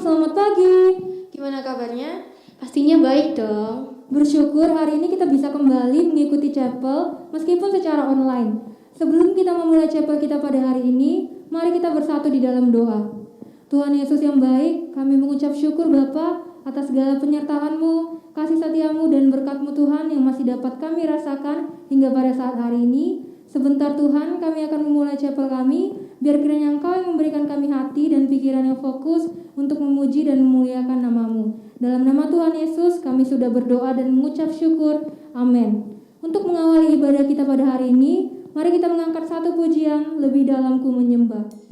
selamat pagi. Gimana kabarnya? Pastinya baik dong. Bersyukur hari ini kita bisa kembali mengikuti chapel meskipun secara online. Sebelum kita memulai chapel kita pada hari ini, mari kita bersatu di dalam doa. Tuhan Yesus yang baik, kami mengucap syukur Bapa atas segala penyertaan-Mu, kasih setia-Mu dan berkat-Mu Tuhan yang masih dapat kami rasakan hingga pada saat hari ini. Sebentar Tuhan, kami akan memulai chapel kami, biar kiranya Engkau yang memberikan kami hati dan pikiran yang fokus untuk memuji dan memuliakan nama-Mu. Dalam nama Tuhan Yesus, kami sudah berdoa dan mengucap syukur. Amin. Untuk mengawali ibadah kita pada hari ini, mari kita mengangkat satu pujian, Lebih Dalamku Menyembah.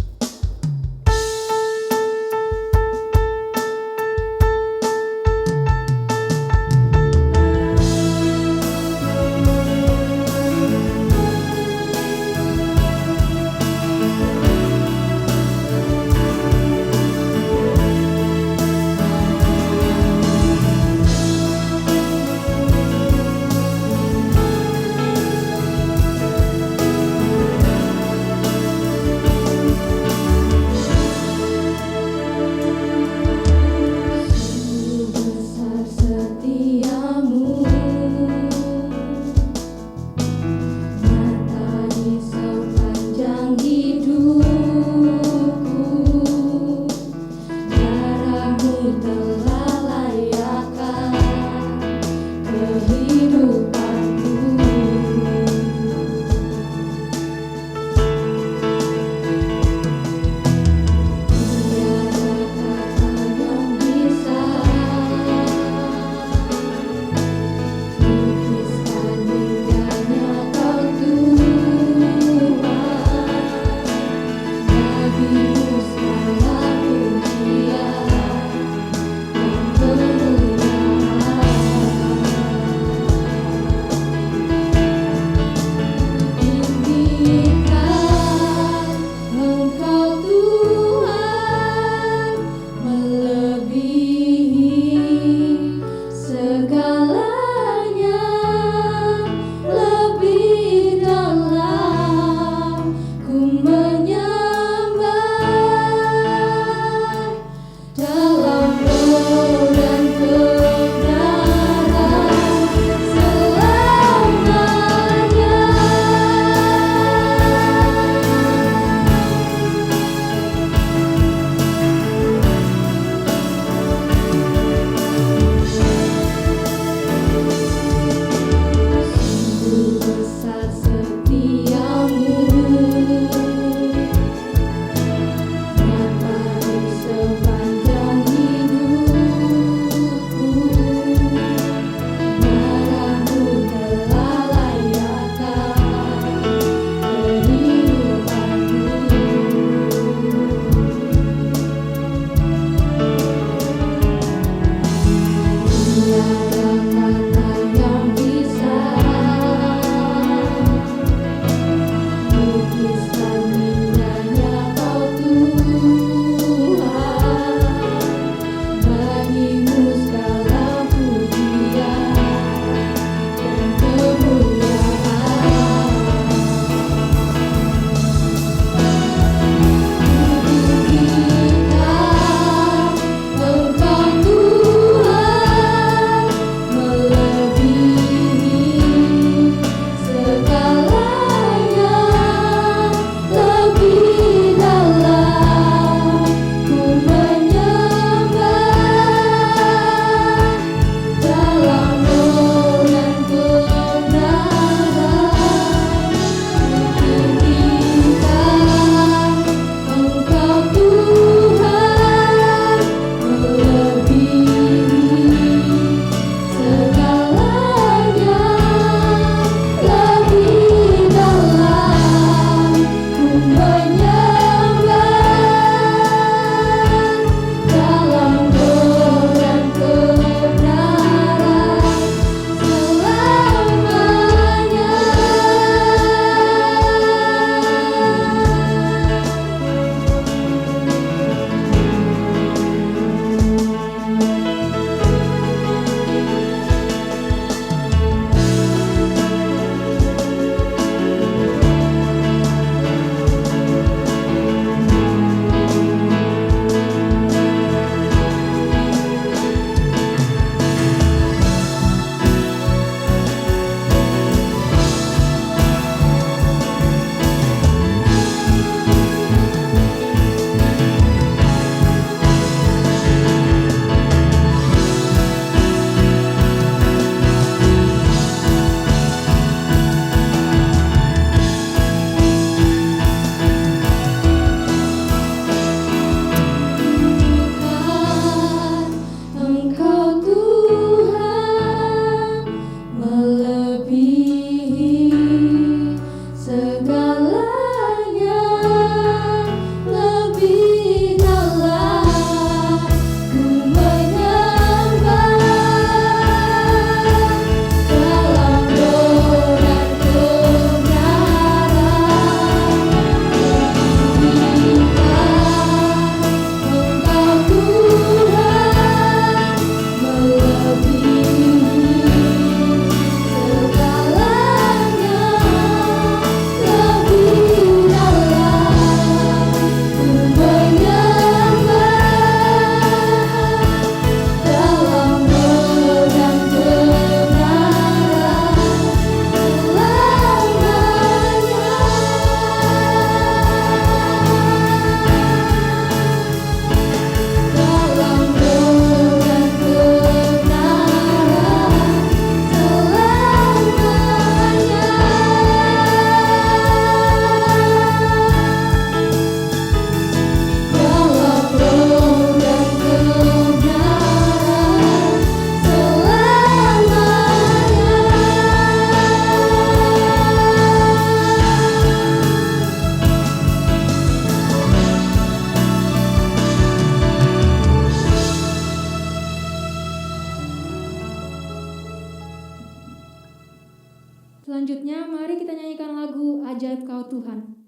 salawat Tuhan.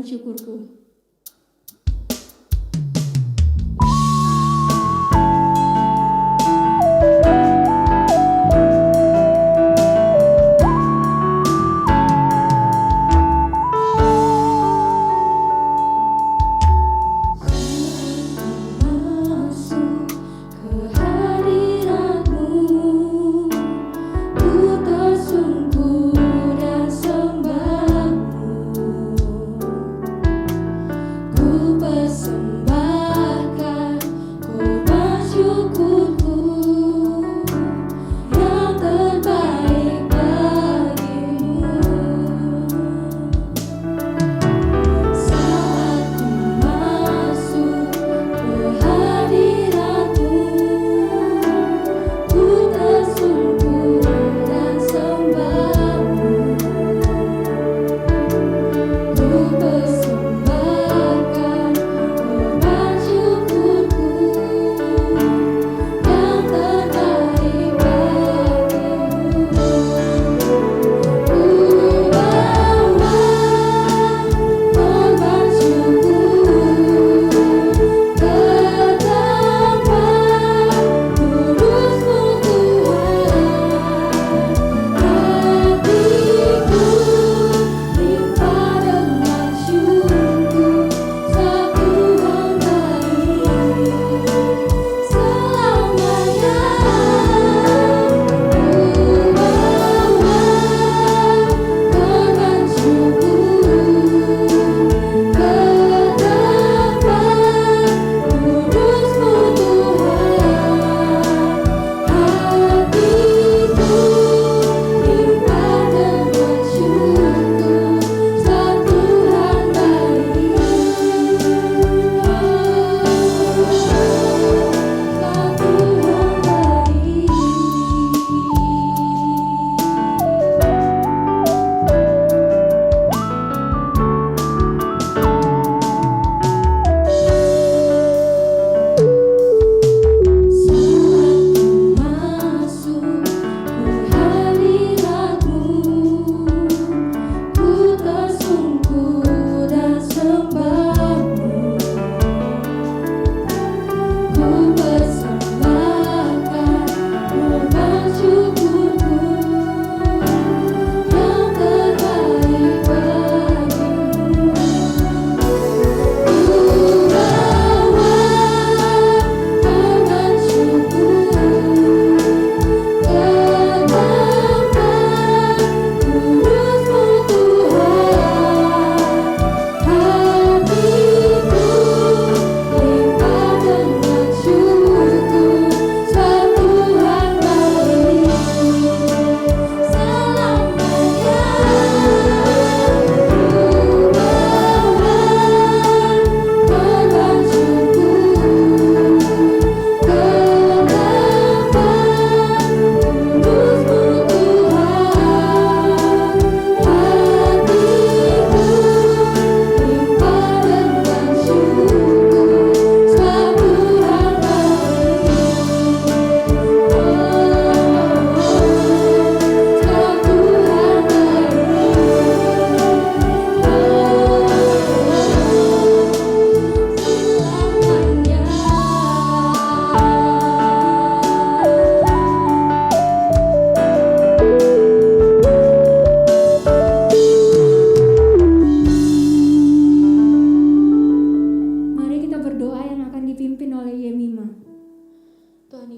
syukurku. Masuk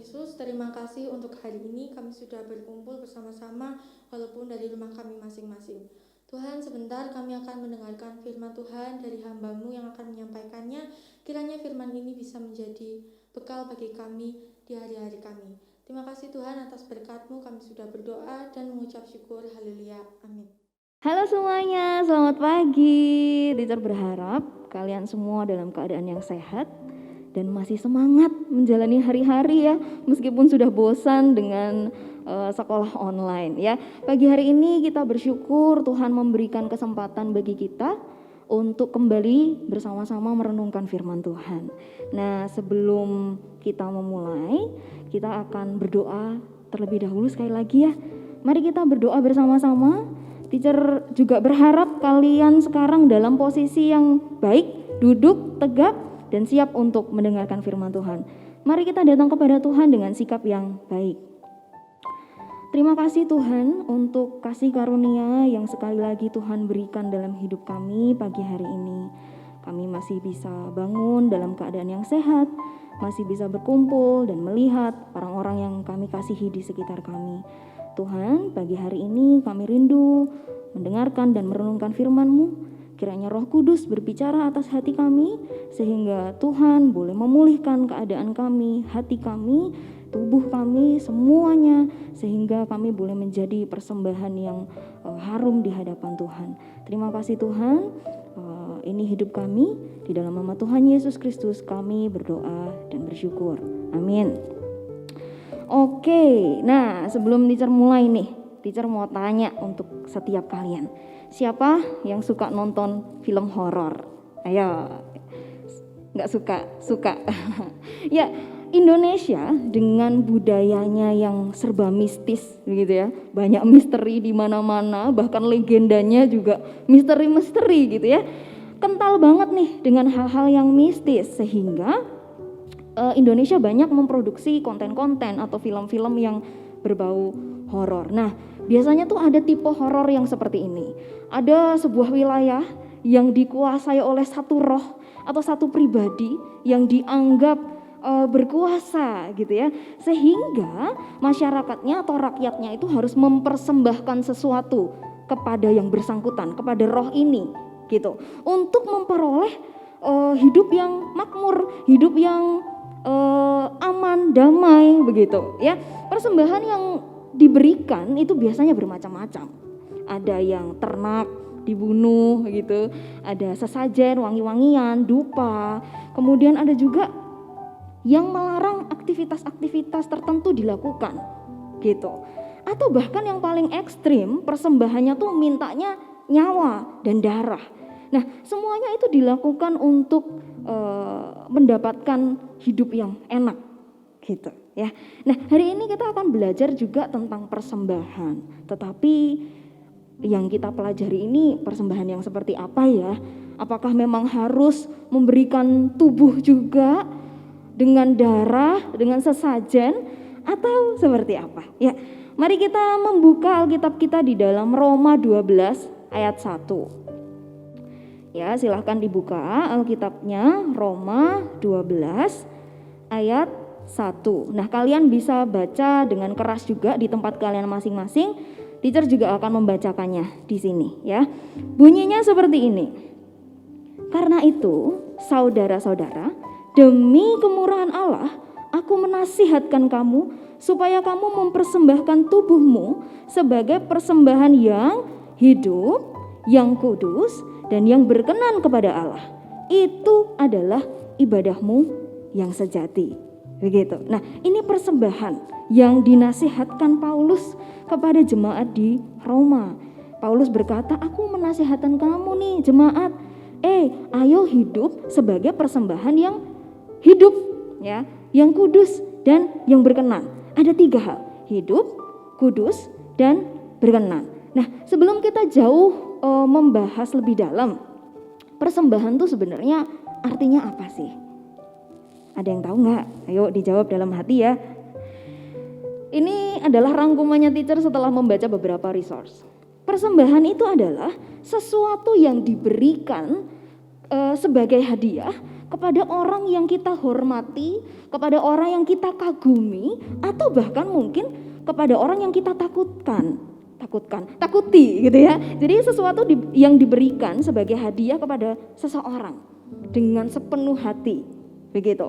Yesus, terima kasih untuk hari ini kami sudah berkumpul bersama-sama walaupun dari rumah kami masing-masing. Tuhan, sebentar kami akan mendengarkan firman Tuhan dari hamba-Mu yang akan menyampaikannya. Kiranya firman ini bisa menjadi bekal bagi kami di hari-hari kami. Terima kasih Tuhan atas berkat-Mu, kami sudah berdoa dan mengucap syukur. Haleluya. Amin. Halo semuanya, selamat pagi. Teacher berharap kalian semua dalam keadaan yang sehat dan masih semangat menjalani hari-hari ya, meskipun sudah bosan dengan sekolah online ya. Pagi hari ini kita bersyukur Tuhan memberikan kesempatan bagi kita untuk kembali bersama-sama merenungkan firman Tuhan. Nah, sebelum kita memulai, kita akan berdoa terlebih dahulu sekali lagi ya. Mari kita berdoa bersama-sama. Teacher juga berharap kalian sekarang dalam posisi yang baik, duduk tegak dan siap untuk mendengarkan firman Tuhan. Mari kita datang kepada Tuhan dengan sikap yang baik. Terima kasih Tuhan untuk kasih karunia yang sekali lagi Tuhan berikan dalam hidup kami pagi hari ini. Kami masih bisa bangun dalam keadaan yang sehat, masih bisa berkumpul dan melihat orang-orang yang kami kasihi di sekitar kami. Tuhan, pagi hari ini kami rindu mendengarkan dan merenungkan firman-Mu. Kiranya Roh Kudus berbicara atas hati kami, sehingga Tuhan boleh memulihkan keadaan kami, hati kami, tubuh kami, semuanya, sehingga kami boleh menjadi persembahan yang harum di hadapan Tuhan. Terima kasih Tuhan, ini hidup kami, di dalam nama Tuhan Yesus Kristus kami berdoa dan bersyukur. Amin. Oke, nah sebelum teacher mulai nih, teacher mau tanya untuk setiap kalian. Siapa yang suka nonton film horor? Ayo, nggak suka? Suka. Ya, Indonesia dengan budayanya yang serba mistis, begitu ya. Banyak misteri di mana-mana, bahkan legendanya juga misteri-misteri gitu ya. Kental banget nih dengan hal-hal yang mistis, sehingga Indonesia banyak memproduksi konten-konten atau film-film yang berbau horor. Nah, biasanya tuh ada tipe horor yang seperti ini. Ada sebuah wilayah yang dikuasai oleh satu roh atau satu pribadi yang dianggap berkuasa gitu ya. Sehingga masyarakatnya atau rakyatnya itu harus mempersembahkan sesuatu kepada yang bersangkutan, kepada roh ini gitu. Untuk memperoleh hidup yang makmur, hidup yang aman, damai begitu ya. Persembahan yang diberikan itu biasanya bermacam-macam. Ada yang ternak dibunuh gitu, ada sesajen, wangi-wangian, dupa. Kemudian ada juga yang melarang aktivitas-aktivitas tertentu dilakukan gitu. Atau bahkan yang paling ekstrim, persembahannya tuh mintanya nyawa dan darah. Nah, semuanya itu dilakukan untuk mendapatkan hidup yang enak gitu ya. Nah, hari ini kita akan belajar juga tentang persembahan. Tetapi yang kita pelajari ini persembahan yang seperti apa ya? Apakah memang harus memberikan tubuh juga dengan darah, dengan sesajen, atau seperti apa? Ya, mari kita membuka Alkitab kita di dalam Roma 12 ayat 1. Ya, silahkan dibuka Alkitabnya, Roma 12 ayat 1. Nah, kalian bisa baca dengan keras juga di tempat kalian masing-masing. Teacher juga akan membacakannya di sini ya. Bunyinya seperti ini. Karena itu, saudara-saudara, demi kemurahan Allah, aku menasihatkan kamu supaya kamu mempersembahkan tubuhmu sebagai persembahan yang hidup, yang kudus, dan yang berkenan kepada Allah. Itu adalah ibadahmu yang sejati. Begitu. Nah, ini persembahan yang dinasihatkan Paulus kepada jemaat di Roma. Paulus berkata, aku menasihatkan kamu nih jemaat, ayo hidup sebagai persembahan yang hidup ya, yang kudus dan yang berkenan. Ada 3 hal, hidup, kudus, dan berkenan. Nah, sebelum kita jauh membahas lebih dalam, persembahan itu sebenarnya artinya apa sih? Ada yang tahu nggak? Ayo dijawab dalam hati ya. Ini adalah rangkumannya teacher setelah membaca beberapa resource. Persembahan itu adalah sesuatu yang diberikan sebagai hadiah kepada orang yang kita hormati, kepada orang yang kita kagumi, atau bahkan mungkin kepada orang yang kita takuti gitu ya. Jadi sesuatu yang diberikan sebagai hadiah kepada seseorang dengan sepenuh hati, begitu.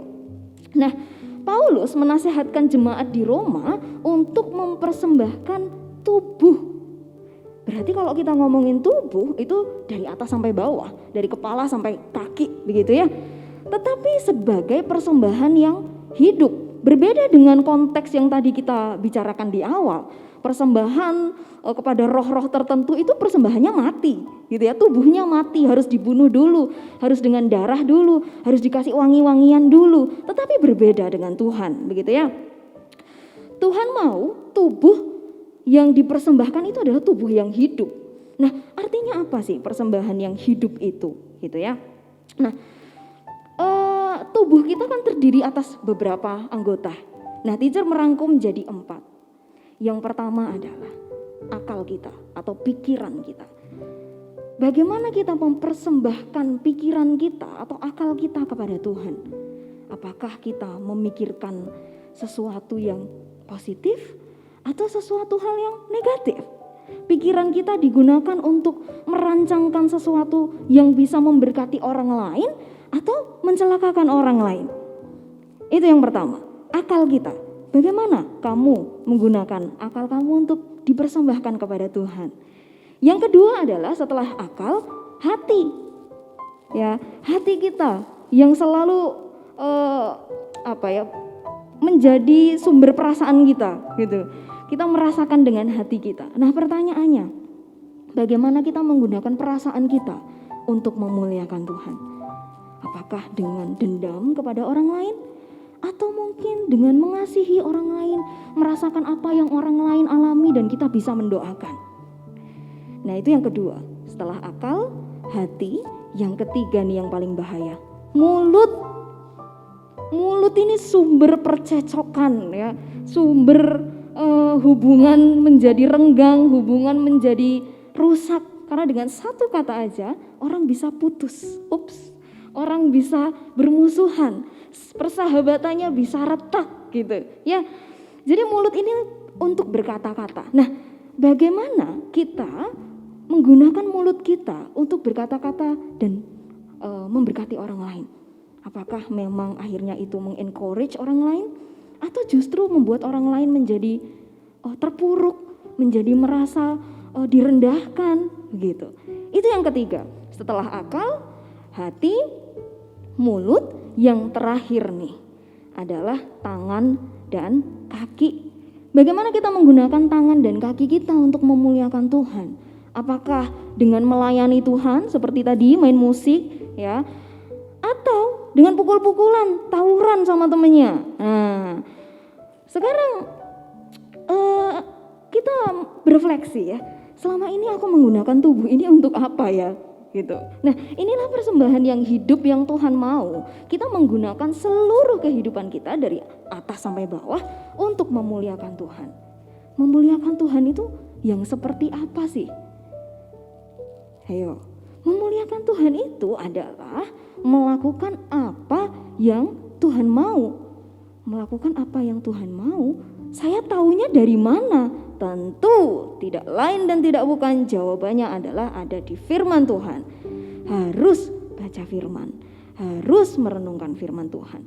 Nah, Paulus menasihatkan jemaat di Roma untuk mempersembahkan tubuh. Berarti kalau kita ngomongin tubuh itu dari atas sampai bawah, dari kepala sampai kaki, begitu ya. Tetapi sebagai persembahan yang hidup, berbeda dengan konteks yang tadi kita bicarakan di awal. Persembahan kepada roh-roh tertentu itu persembahannya mati, gitu ya. Tubuhnya mati, harus dibunuh dulu, harus dengan darah dulu, harus dikasih wangi-wangian dulu. Tetapi berbeda dengan Tuhan, begitu ya. Tuhan mau tubuh yang dipersembahkan itu adalah tubuh yang hidup. Nah, artinya apa sih persembahan yang hidup itu, gitu ya? Nah, tubuh kita kan terdiri atas beberapa anggota. Nah, teacher merangkum jadi 4. Yang pertama adalah akal kita atau pikiran kita. Bagaimana kita mempersembahkan pikiran kita atau akal kita kepada Tuhan? Apakah kita memikirkan sesuatu yang positif atau sesuatu hal yang negatif? Pikiran kita digunakan untuk merancangkan sesuatu yang bisa memberkati orang lain atau mencelakakan orang lain. Itu yang pertama, akal kita. Bagaimana kamu menggunakan akal kamu untuk dipersembahkan kepada Tuhan? Yang kedua adalah setelah akal, hati. Ya, hati kita yang selalu menjadi sumber perasaan kita, gitu. Kita merasakan dengan hati kita. Nah, pertanyaannya, bagaimana kita menggunakan perasaan kita untuk memuliakan Tuhan? Apakah dengan dendam kepada orang lain? Atau mungkin dengan mengasihi orang lain, merasakan apa yang orang lain alami dan kita bisa mendoakan? Nah, itu yang kedua. Setelah akal, hati, yang ketiga nih yang paling bahaya, mulut. Mulut ini sumber percecokan ya, sumber hubungan menjadi renggang, hubungan menjadi rusak. Karena dengan satu kata aja orang bisa putus, orang bisa bermusuhan, persahabatannya bisa retak gitu ya. Jadi mulut ini untuk berkata-kata. Nah, bagaimana kita menggunakan mulut kita untuk berkata-kata dan memberkati orang lain? Apakah memang akhirnya itu mengencourage orang lain? Atau justru membuat orang lain menjadi terpuruk, menjadi merasa direndahkan, begitu. Itu yang ketiga. Setelah akal, hati, mulut, yang terakhir nih adalah tangan dan kaki. Bagaimana kita menggunakan tangan dan kaki kita untuk memuliakan Tuhan? Apakah dengan melayani Tuhan seperti tadi main musik ya? Atau dengan pukul-pukulan, tawuran sama temennya. Nah, sekarang kita berefleksi ya. Selama ini aku menggunakan tubuh ini untuk apa ya? Gitu. Nah, inilah persembahan yang hidup yang Tuhan mau. Kita menggunakan seluruh kehidupan kita dari atas sampai bawah untuk memuliakan Tuhan. Memuliakan Tuhan itu yang seperti apa sih? Ayo. Memuliakan Tuhan itu adalah melakukan apa yang Tuhan mau. Melakukan apa yang Tuhan mau, saya taunya dari mana? Tentu tidak lain dan tidak bukan, jawabannya adalah ada di firman Tuhan. Harus baca firman, harus merenungkan firman Tuhan.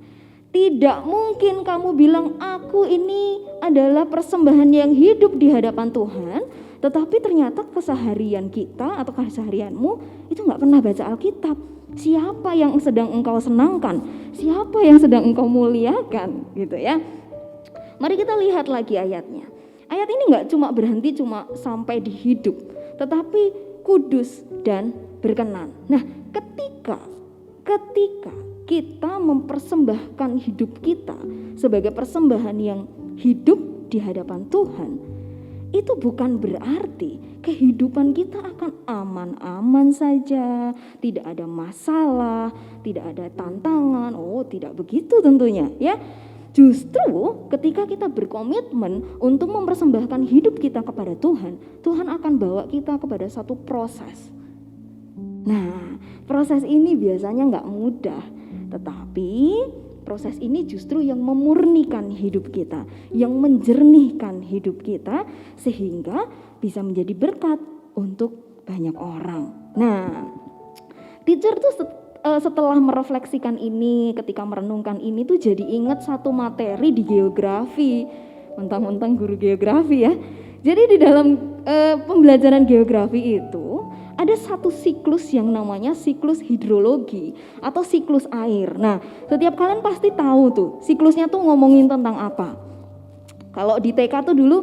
Tidak mungkin kamu bilang aku ini adalah persembahan yang hidup di hadapan Tuhan, tetapi ternyata keseharian kita atau keseharianmu itu gak pernah baca Alkitab. Siapa yang sedang engkau senangkan? Siapa yang sedang engkau muliakan? Gitu ya. Mari kita lihat lagi ayatnya. Ayat ini gak cuma berhenti sampai di hidup, tetapi kudus dan berkenan. Nah, ketika kita mempersembahkan hidup kita sebagai persembahan yang hidup di hadapan Tuhan, itu bukan berarti kehidupan kita akan aman-aman saja, tidak ada masalah, tidak ada tantangan. Oh, tidak begitu tentunya ya. Justru ketika kita berkomitmen untuk mempersembahkan hidup kita kepada Tuhan, Tuhan akan bawa kita kepada satu proses. Nah, proses ini biasanya gak mudah. Tetapi proses ini justru yang memurnikan hidup kita, yang menjernihkan hidup kita sehingga bisa menjadi berkat untuk banyak orang. Nah, teacher tuh setelah merefleksikan ini, ketika merenungkan ini tuh jadi ingat satu materi di geografi. Mentang-mentang guru geografi ya. Jadi di dalam pembelajaran geografi itu ada satu siklus yang namanya siklus hidrologi atau siklus air. Nah, setiap kalian pasti tahu tuh siklusnya tuh ngomongin tentang apa. Kalau di TK tuh dulu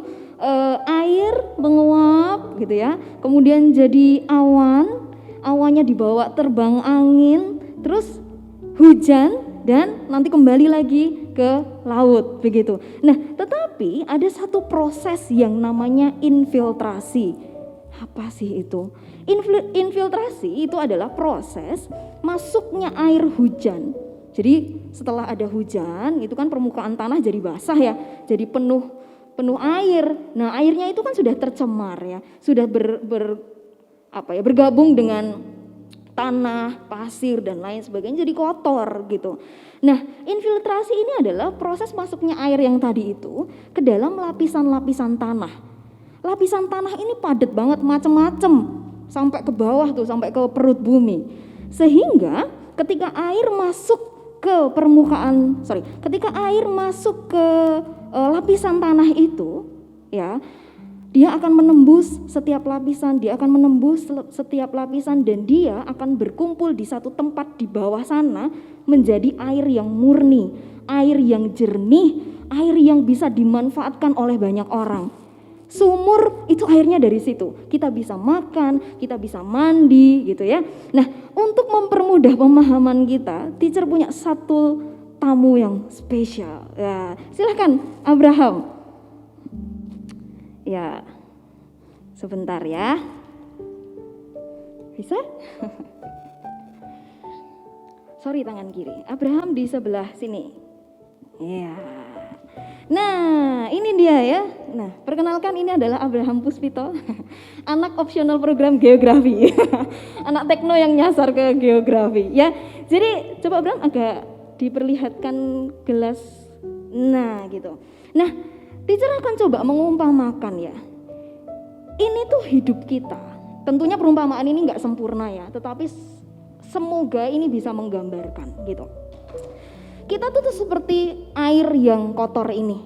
air menguap gitu ya, kemudian jadi awan, awannya dibawa terbang angin, terus hujan dan nanti kembali lagi ke laut begitu. Nah, tetapi ada satu proses yang namanya infiltrasi. Apa sih itu? Infiltrasi itu adalah proses masuknya air hujan. Jadi setelah ada hujan, itu kan permukaan tanah jadi basah ya, jadi penuh air. Nah, airnya itu kan sudah tercemar ya, sudah bergabung dengan tanah, pasir dan lain sebagainya, jadi kotor gitu. Nah, infiltrasi ini adalah proses masuknya air yang tadi itu ke dalam lapisan-lapisan tanah. Lapisan tanah ini padat banget, macam-macam, sampai ke bawah tuh, sampai ke perut bumi. Sehingga ketika air masuk ke ketika air masuk ke lapisan tanah itu, ya, dia akan menembus setiap lapisan, dan dia akan berkumpul di satu tempat di bawah sana menjadi air yang murni, air yang jernih, air yang bisa dimanfaatkan oleh banyak orang. Sumur itu airnya dari situ. Kita bisa makan, kita bisa mandi gitu ya. Nah, untuk mempermudah pemahaman kita, teacher punya satu tamu yang spesial. Ya, silakan Abraham. Ya, sebentar ya. Bisa? Sorry, tangan kiri. Abraham di sebelah sini. Ya. Nah, ini dia ya. Nah, perkenalkan, ini adalah Abraham Puspito, anak opsional program geografi. Anak tekno yang nyasar ke geografi ya. Jadi coba Abraham agak diperlihatkan gelas. Nah, gitu. Nah, teacher akan coba mengumpamakan ya. Ini tuh hidup kita. Tentunya perumpamaan ini nggak sempurna ya, tetapi semoga ini bisa menggambarkan gitu. Kita tuh seperti air yang kotor ini,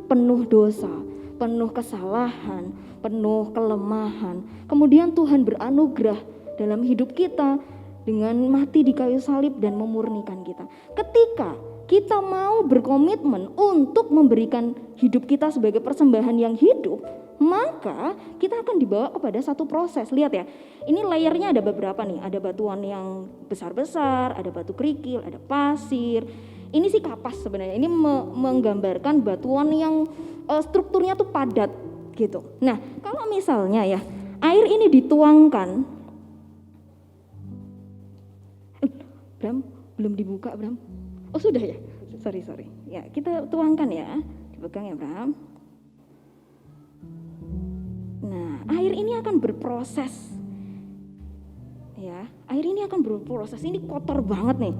penuh dosa, penuh kesalahan, penuh kelemahan. Kemudian Tuhan beranugerah dalam hidup kita dengan mati di kayu salib dan memurnikan kita. Ketika kita mau berkomitmen untuk memberikan hidup kita sebagai persembahan yang hidup, maka kita akan dibawa kepada satu proses. Lihat ya, ini layernya ada beberapa nih, ada batuan yang besar-besar, ada batu kerikil, ada pasir. Ini sih kapas sebenarnya, ini menggambarkan batuan yang strukturnya tuh padat gitu. Nah, kalau misalnya ya, air ini dituangkan, Bram, belum dibuka Bram. Oh sudah ya, sorry. Ya, kita tuangkan ya, dipegang ya Bram. Nah, air ini akan berproses. Ya, air ini akan berproses. Ini kotor banget nih.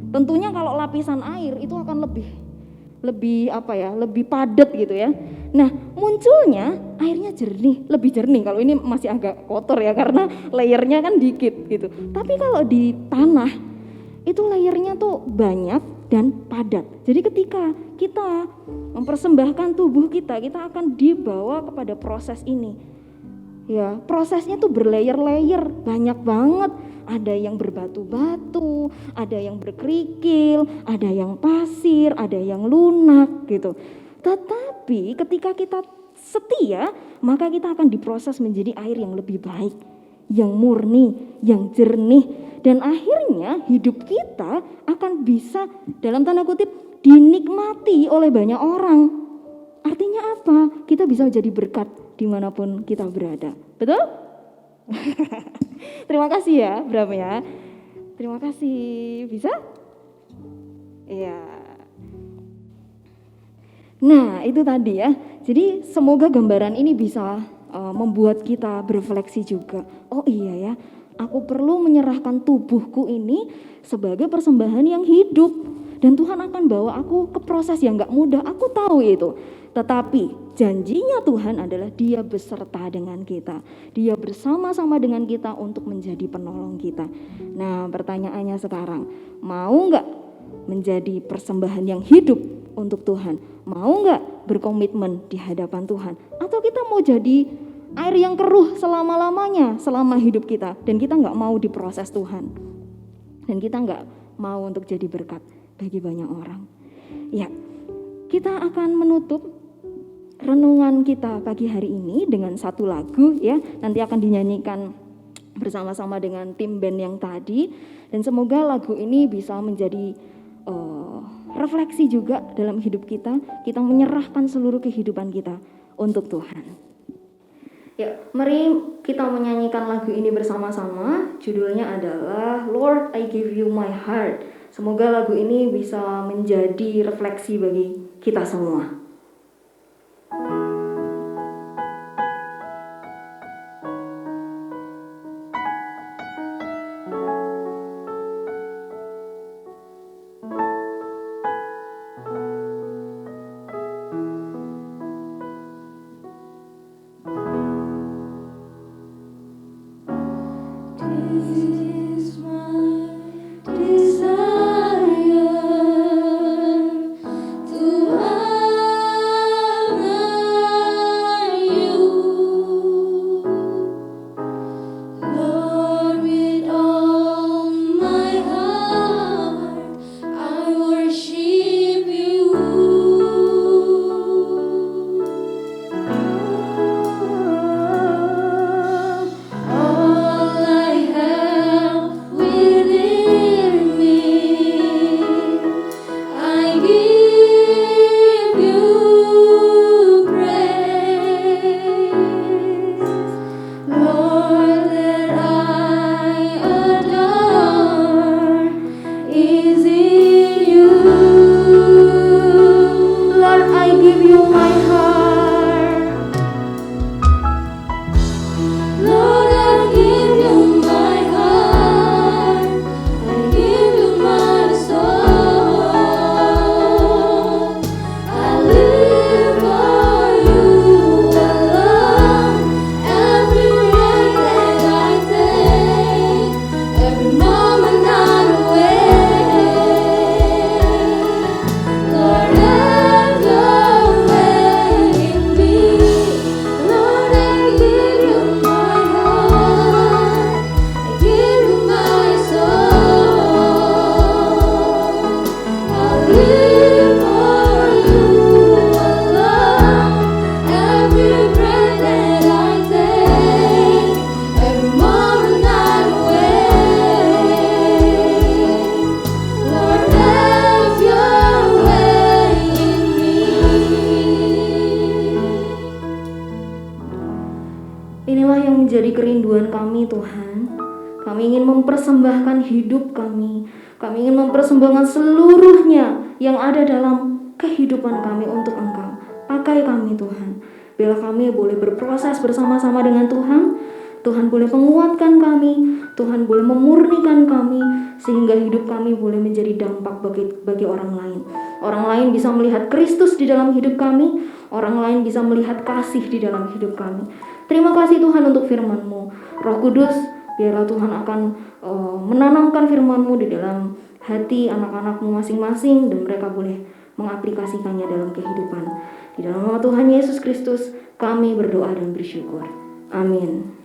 Tentunya kalau lapisan air itu akan lebih padat gitu ya. Nah, munculnya airnya jernih, lebih jernih. Kalau ini masih agak kotor ya karena layernya kan dikit gitu. Tapi kalau di tanah itu layernya tuh banyak dan padat. Jadi ketika kita mempersembahkan tubuh kita akan dibawa kepada proses ini. Ya, prosesnya tuh berlayer-layer, banyak banget. Ada yang berbatu-batu, ada yang berkerikil, ada yang pasir, ada yang lunak gitu. Tetapi ketika kita setia, maka kita akan diproses menjadi air yang lebih baik, yang murni, yang jernih, dan akhirnya hidup kita akan bisa dalam tanda kutip dinikmati oleh banyak orang. Artinya apa? Kita bisa jadi berkat dimanapun kita berada. Betul? Terima kasih ya Bram ya. Terima kasih. Bisa? Iya. Nah, itu tadi ya. Jadi semoga gambaran ini bisa membuat kita berefleksi juga. Oh iya ya, Aku perlu menyerahkan tubuhku ini sebagai persembahan yang hidup. Dan Tuhan akan bawa aku ke proses yang gak mudah, aku tahu itu. Tetapi janjinya Tuhan adalah Dia beserta dengan kita. Dia bersama-sama dengan kita untuk menjadi penolong kita. Nah, pertanyaannya sekarang, mau gak menjadi persembahan yang hidup untuk Tuhan? Mau gak berkomitmen di hadapan Tuhan? Atau kita mau jadi air yang keruh selama-lamanya, selama hidup kita, dan kita gak mau diproses Tuhan, dan kita gak mau untuk jadi berkat bagi banyak orang. Ya, kita akan menutup renungan kita pagi hari ini dengan satu lagu ya. Nanti akan dinyanyikan bersama-sama dengan tim band yang tadi, dan semoga lagu ini bisa menjadi refleksi juga dalam hidup kita. Kita menyerahkan seluruh kehidupan kita untuk Tuhan. Ya, mari kita menyanyikan lagu ini bersama-sama. Judulnya adalah Lord, I Give You My Heart. Semoga lagu ini bisa menjadi refleksi bagi kita semua. Inilah yang menjadi kerinduan kami Tuhan. Kami ingin mempersembahkan hidup kami. Kami ingin mempersembahkan seluruhnya yang ada dalam kehidupan kami untuk Engkau. Pakai kami Tuhan. Bila kami boleh berproses bersama-sama dengan Tuhan. Tuhan boleh menguatkan kami. Tuhan boleh memurnikan kami. Sehingga hidup kami boleh menjadi dampak bagi orang lain. Orang lain bisa melihat Kristus di dalam hidup kami. Orang lain bisa melihat kasih di dalam hidup kami. Terima kasih Tuhan untuk firman-Mu. Roh Kudus, biarlah Tuhan akan menanamkan firman-Mu di dalam hati anak-anak-Mu masing-masing, dan mereka boleh mengaplikasikannya dalam kehidupan. Di dalam nama Tuhan Yesus Kristus, kami berdoa dan bersyukur. Amin.